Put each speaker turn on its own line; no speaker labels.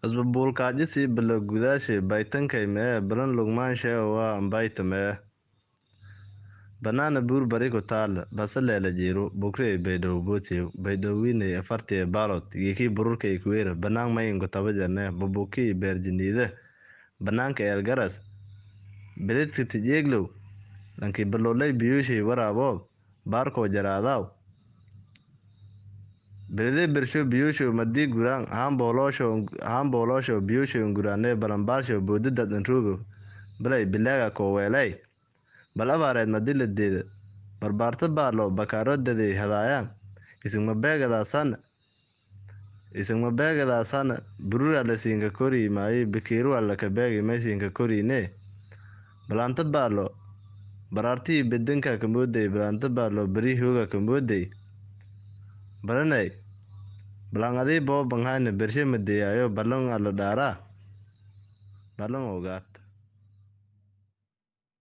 Asbabulkaaji bala gudaashe baytankay mee balan lugmaanshe waa ambayta mee banaana buur bari ku taal basaleela jiiro bukre baydhaw bootiyo baydhawinay afartiya baalod geekii bururkay kuweera banaan mayinko taba jarne bubuki beerjiniide banaanka eelgaras beledka tijeeglow lankii balolay biyuushay waraabo baarkoo jaraadaw belede bersho biyuusho madii guraan haambooloosho biyuusho guraane balanbaalsho boodada dhanroogo balay bilaaga kooweelay bal abaareed madiladeeda barbaarta baalo bakaarodaday hadaayaan isagma beegadaasana burura la siinka korii maayo bikiiruwa laka beegi maysiinka koriine balaanta baalo baraartii bedanka kamooday balaanta baalo bari hooga kamooday balanay balan adii boo banghayna bershe madeeyaayo balan ala dhaaraa balan ogaad